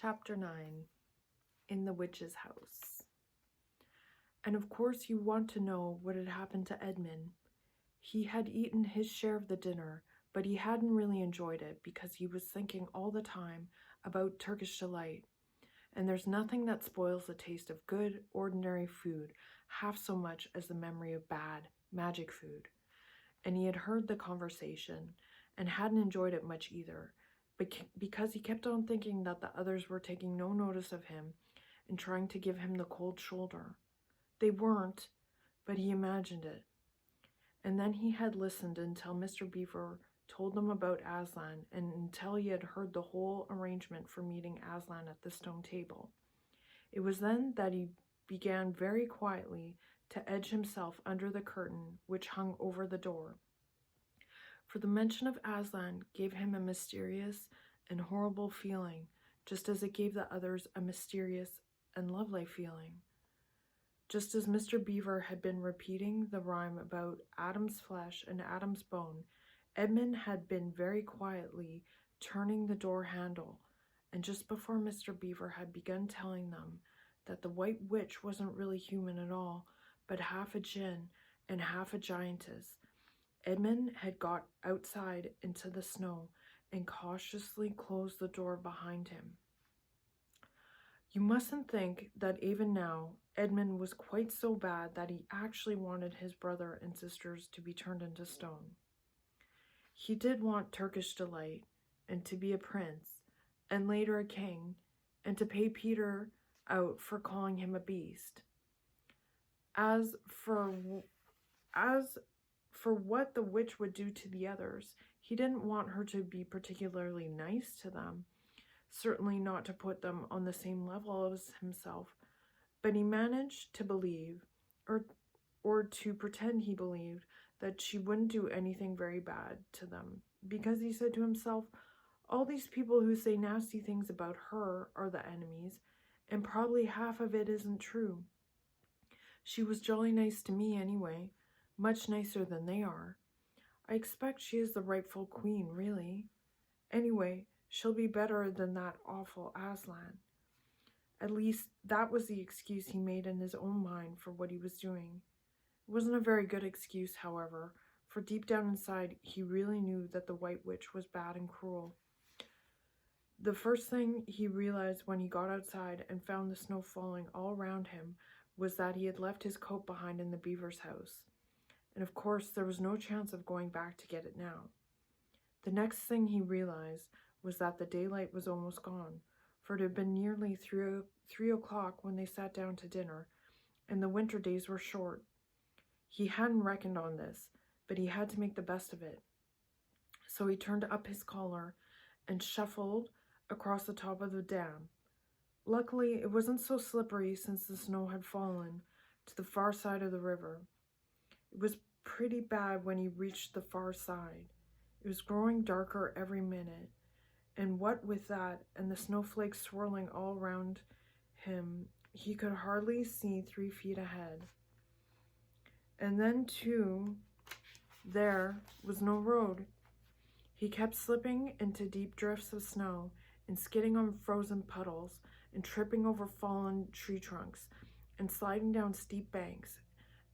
Chapter 9. In the Witch's House. And of course you want to know what had happened to Edmund. He had eaten his share of the dinner, but he hadn't really enjoyed it because he was thinking all the time about Turkish delight. And there's nothing that spoils the taste of good, ordinary food half so much as the memory of bad, magic food. And he had heard the conversation and hadn't enjoyed it much either, because he kept on thinking that the others were taking no notice of him and trying to give him the cold shoulder. They weren't, but he imagined it. And then he had listened until Mr. Beaver told them about Aslan, and until he had heard the whole arrangement for meeting Aslan at the stone table. It was then that he began very quietly to edge himself under the curtain which hung over the door. For the mention of Aslan gave him a mysterious and horrible feeling, just as it gave the others a mysterious and lovely feeling. Just as Mr. Beaver had been repeating the rhyme about Adam's flesh and Adam's bone, Edmund had been very quietly turning the door handle, and just before Mr. Beaver had begun telling them that the White Witch wasn't really human at all, but half a djinn and half a giantess, Edmund had got outside into the snow and cautiously closed the door behind him. You mustn't think that even now Edmund was quite so bad that he actually wanted his brother and sisters to be turned into stone. He did want Turkish delight, and to be a prince, and later a king, and to pay Peter out for calling him a beast. As for what the witch would do to the others, he didn't want her to be particularly nice to them, certainly not to put them on the same level as himself, but he managed to believe, or to pretend he believed, that she wouldn't do anything very bad to them, because he said to himself, all these people who say nasty things about her are the enemies, and probably half of it isn't true. She was jolly nice to me anyway, much nicer than they are. I expect she is the rightful queen, really. Anyway, she'll be better than that awful Aslan. At least that was the excuse he made in his own mind for what he was doing. It wasn't a very good excuse, however, for deep down inside he really knew that the White Witch was bad and cruel. The first thing he realized when he got outside and found the snow falling all around him was that he had left his coat behind in the beaver's house. And of course there was no chance of going back to get it now. The next thing he realized was that the daylight was almost gone, for it had been nearly 3 o'clock when they sat down to dinner, and the winter days were short. He hadn't reckoned on this, but he had to make the best of it. So he turned up his collar and shuffled across the top of the dam. Luckily, it wasn't so slippery since the snow had fallen to the far side of the river. It was pretty bad when he reached the far side. It was growing darker every minute, and what with that and the snowflakes swirling all around him, he could hardly see 3 feet ahead. And then, too, there was no road. He kept slipping into deep drifts of snow and skidding on frozen puddles and tripping over fallen tree trunks and sliding down steep banks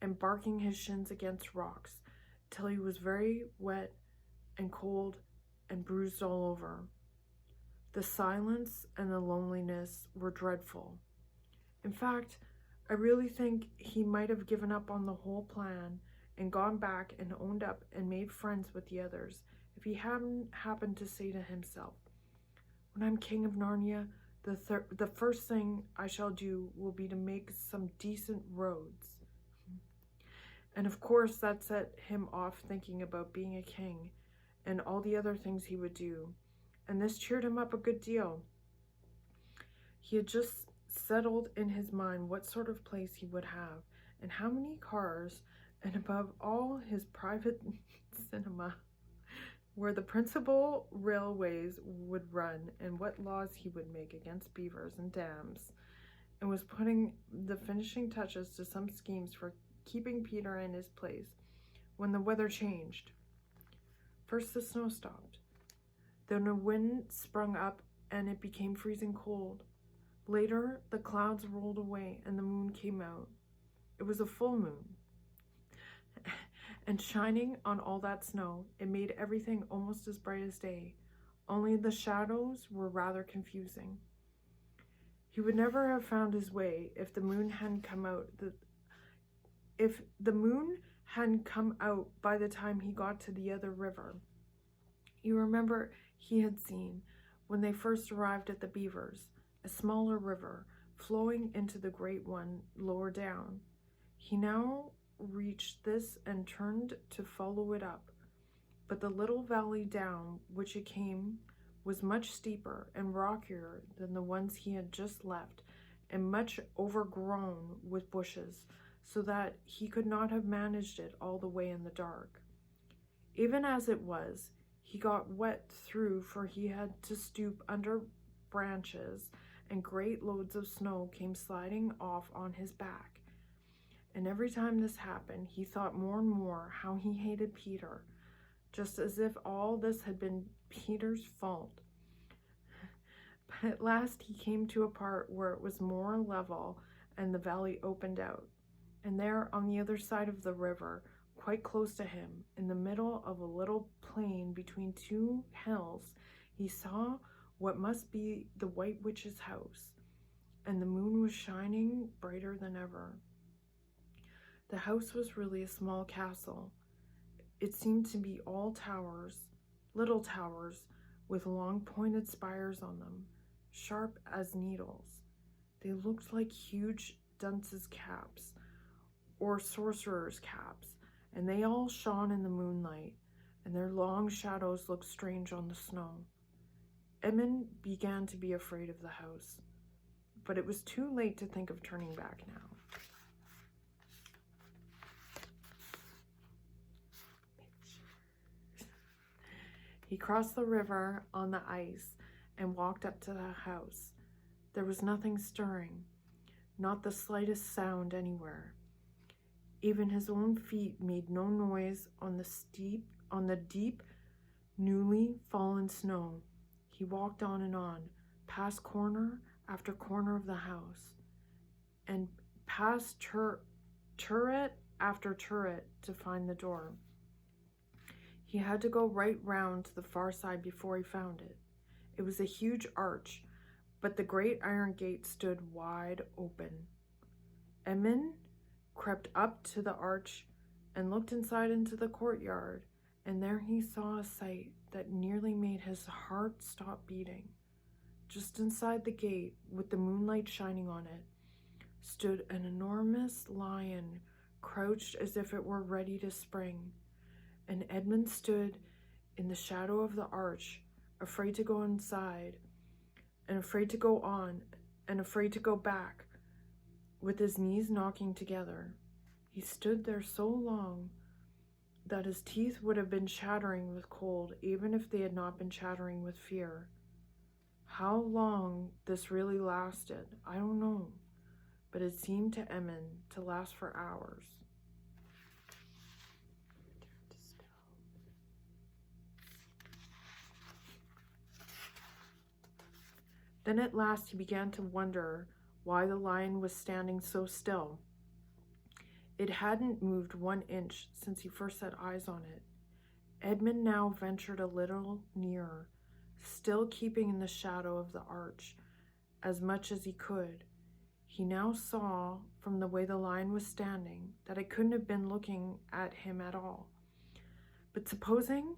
and barking his shins against rocks till he was very wet and cold and bruised all over. The silence and the loneliness were dreadful. In fact, I really think he might have given up on the whole plan and gone back and owned up and made friends with the others if he hadn't happened to say to himself, when I'm king of Narnia, the first thing I shall do will be to make some decent roads. And of course that set him off thinking about being a king and all the other things he would do, and this cheered him up a good deal. He had just settled in his mind what sort of place he would have, and how many cars, and above all his private cinema, where the principal railways would run, and what laws he would make against beavers and dams, and was putting the finishing touches to some schemes for keeping Peter in his place when the weather changed. First the snow stopped, then a wind sprung up and it became freezing cold. Later, the clouds rolled away and the moon came out. It was a full moon. And shining on all that snow, it made everything almost as bright as day, only the shadows were rather confusing. He would never have found his way if the moon hadn't come out. If the moon hadn't come out by the time he got to the other river. You remember he had seen, when they first arrived at the Beavers, a smaller river flowing into the great one lower down. He now reached this and turned to follow it up, but the little valley down which it came was much steeper and rockier than the ones he had just left, and much overgrown with bushes, so that he could not have managed it all the way in the dark. Even as it was, he got wet through, for he had to stoop under branches, and great loads of snow came sliding off on his back. And every time this happened, he thought more and more how he hated Peter, just as if all this had been Peter's fault. But at last he came to a part where it was more level and the valley opened out. And there, on the other side of the river, quite close to him, in the middle of a little plain between two hills, he saw what must be the White Witch's house, and the moon was shining brighter than ever. The house was really a small castle. It seemed to be all towers, little towers, with long pointed spires on them, sharp as needles. They looked like huge dunces' caps, or sorcerers' caps, and they all shone in the moonlight, and their long shadows looked strange on the snow. Edmund began to be afraid of the house, but it was too late to think of turning back now. He crossed the river on the ice and walked up to the house. There was nothing stirring, not the slightest sound anywhere. Even his own feet made no noise on the deep, newly fallen snow. He walked on, past corner after corner of the house, and past turret after turret to find the door. He had to go right round to the far side before he found it. It was a huge arch, but the great iron gate stood wide open. Edmund crept up to the arch and looked inside into the courtyard, and there he saw a sight that nearly made his heart stop beating. Just inside the gate, with the moonlight shining on it, stood an enormous lion, crouched as if it were ready to spring. And Edmund stood in the shadow of the arch, afraid to go inside, and afraid to go on, and afraid to go back, with his knees knocking together. He stood there so long that his teeth would have been chattering with cold, even if they had not been chattering with fear. How long this really lasted, I don't know, but it seemed to Edmund to last for hours. Then at last he began to wonder why the lion was standing so still. It hadn't moved 1 inch since he first set eyes on it. Edmund now ventured a little nearer, still keeping in the shadow of the arch as much as he could. He now saw, from the way the lion was standing, that it couldn't have been looking at him at all. But supposing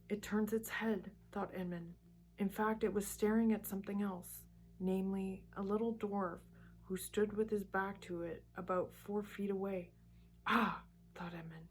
it turns its head, thought Edmund. In fact, it was staring at something else, namely a little dwarf who stood with his back to it about 4 feet away. Ah, thought Edmund,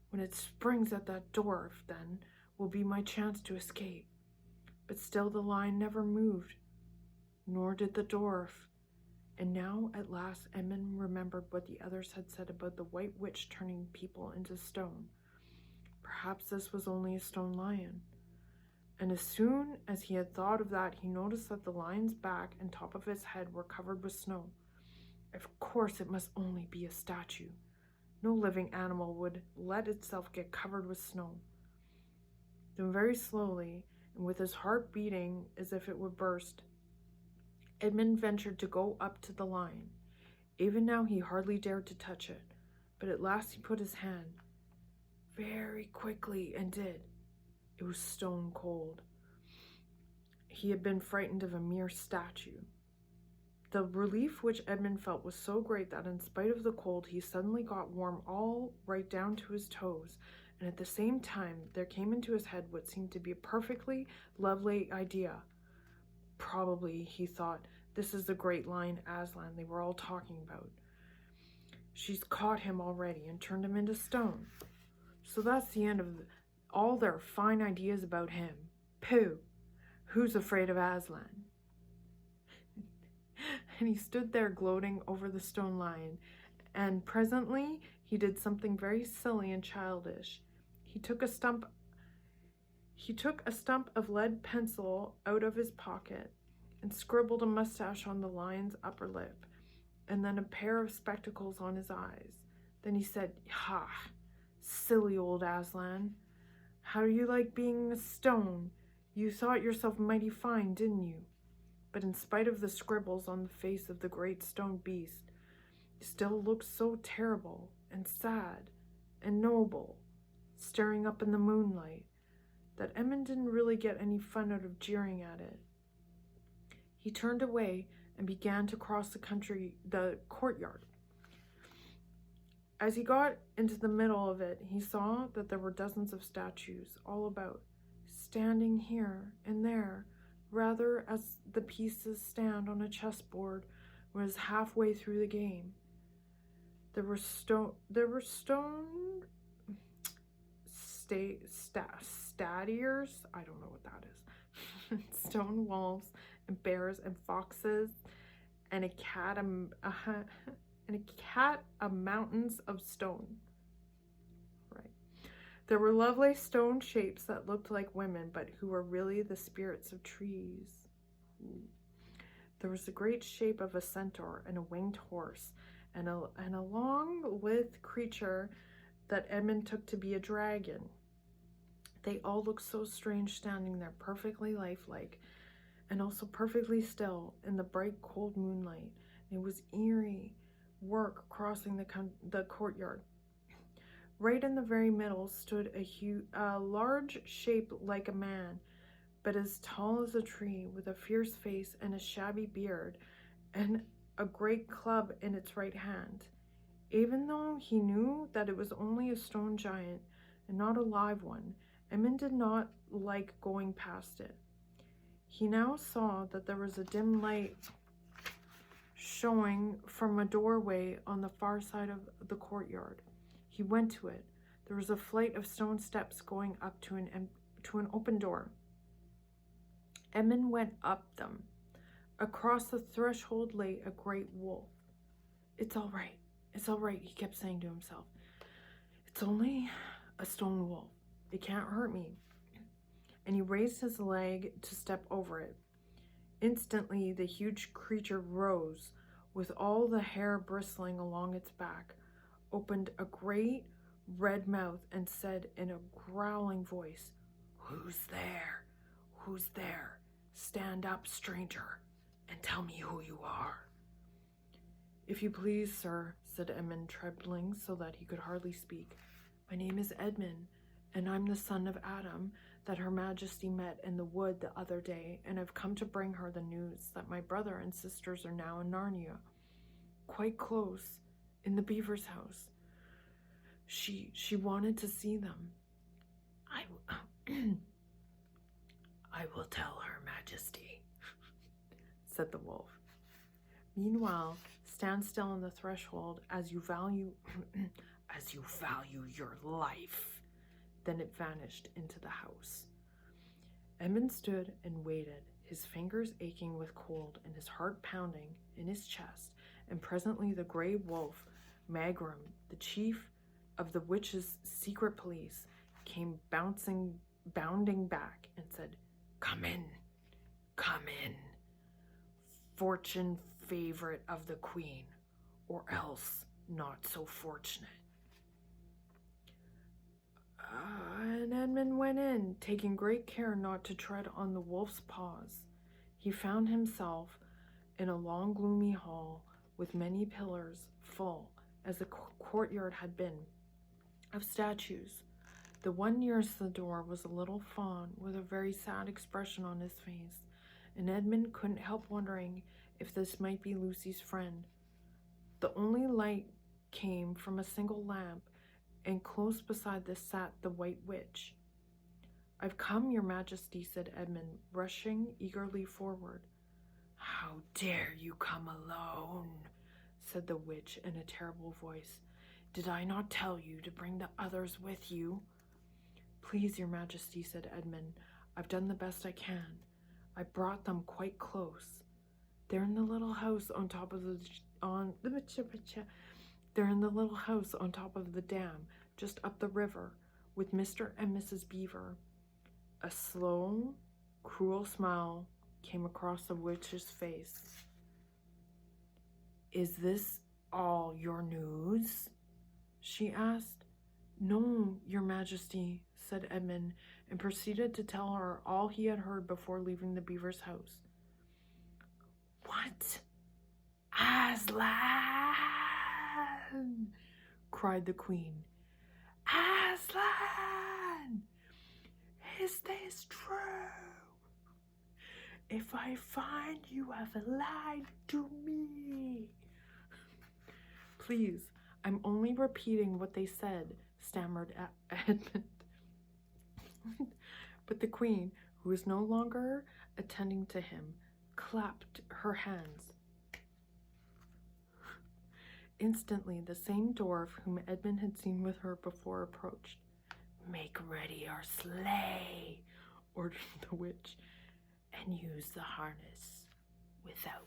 when it springs at that dwarf, then will be my chance to escape. But still the lion never moved, nor did the dwarf. And now at last Edmund remembered what the others had said about the White Witch turning people into stone. Perhaps this was only a stone lion. And as soon as he had thought of that, he noticed that the lion's back and top of his head were covered with snow. Of course, it must only be a statue. No living animal would let itself get covered with snow. Then very slowly, and with his heart beating as if it would burst, Edmund ventured to go up to the lion. Even now he hardly dared to touch it, but at last he put his hand very quickly and did. It was stone cold. He had been frightened of a mere statue. The relief which Edmund felt was so great that in spite of the cold, he suddenly got warm all right down to his toes, and at the same time there came into his head what seemed to be a perfectly lovely idea. Probably, he thought, this is the great lion Aslan they were all talking about. She's caught him already and turned him into stone. So that's the end of all their fine ideas about him. Pooh! Who's afraid of Aslan? And he stood there gloating over the stone lion, and presently he did something very silly and childish. He took a stump of lead pencil out of his pocket and scribbled a mustache on the lion's upper lip, and then a pair of spectacles on his eyes. Then he said, "Ha, silly old Aslan, how do you like being a stone? You thought yourself mighty fine, didn't you?" But in spite of the scribbles on the face of the great stone beast, he still looked so terrible and sad and noble, staring up in the moonlight, that Edmund didn't really get any fun out of jeering at it. He turned away and began to cross the courtyard. As he got into the middle of it, he saw that there were dozens of statues all about, standing here and there, rather as the pieces stand on a chessboard was halfway through the game. There were stone statiers, I don't know what that is, stone wolves and bears and foxes, and a cat of mountains of stone. Right. There were lovely stone shapes that looked like women, but who were really the spirits of trees. There was the great shape of a centaur and a winged horse, and a long-lithe creature that Edmund took to be a dragon. They all looked so strange standing there, perfectly lifelike, and also perfectly still in the bright, cold moonlight. It was eerie work crossing the courtyard. Right in the very middle stood a large shape like a man, but as tall as a tree, with a fierce face and a shabby beard, and a great club in its right hand. Even though he knew that it was only a stone giant and not a live one, Edmund did not like going past it. He now saw that there was a dim light showing from a doorway on the far side of the courtyard. He went to it. There was a flight of stone steps going up to an open door. Edmund went up them. Across the threshold lay a great wolf. It's all right, he kept saying to himself. It's only a stone wolf. It can't hurt me. And he raised his leg to step over it. Instantly, the huge creature rose, with all the hair bristling along its back, opened a great red mouth, and said in a growling voice, "Who's there? Who's there? Stand up, stranger, and tell me who you are." "If you please, sir," said Edmund, trembling so that he could hardly speak. "My name is Edmund, and I'm the son of Adam that Her Majesty met in the wood the other day, and I've come to bring her the news that my brother and sisters are now in Narnia, quite close, in the beaver's house. She wanted to see them." I will tell Her Majesty," said the wolf. "Meanwhile, stand still on the threshold as you value your life." Then it vanished into the house. Edmund stood and waited, his fingers aching with cold and his heart pounding in his chest, and presently the gray wolf, Magrum, the chief of the witches' secret police, came bounding back and said, come in, fortune favorite of the queen, or else not so fortunate." And Edmund went in, taking great care not to tread on the wolf's paws. He found himself in a long, gloomy hall with many pillars, full, as the courtyard had been, of statues. The one nearest the door was a little faun with a very sad expression on his face, and Edmund couldn't help wondering if this might be Lucy's friend. The only light came from a single lamp, and close beside this sat the White Witch. "I've come, your majesty," said Edmund, rushing eagerly forward. "How dare you come alone?" said the witch in a terrible voice. "Did I not tell you to bring the others with you?" "Please, your majesty," said Edmund, "I've done the best I can. I brought them quite close. They're in the little house on top of the dam, just up the river, with Mr. and Mrs. Beaver." A slow, cruel smile came across the witch's face. "Is this all your news?" she asked. "No, your majesty," said Edmund, and proceeded to tell her all he had heard before leaving the beaver's house. "What? Aslan!" cried the queen. "Aslan! Is this true? If I find you have lied to me." "Please, I'm only repeating what they said," stammered Edmund. But the queen, who was no longer attending to him, clapped her hands. Instantly, the same dwarf whom Edmund had seen with her before approached. "Make ready our sleigh," ordered the witch, "and use the harness without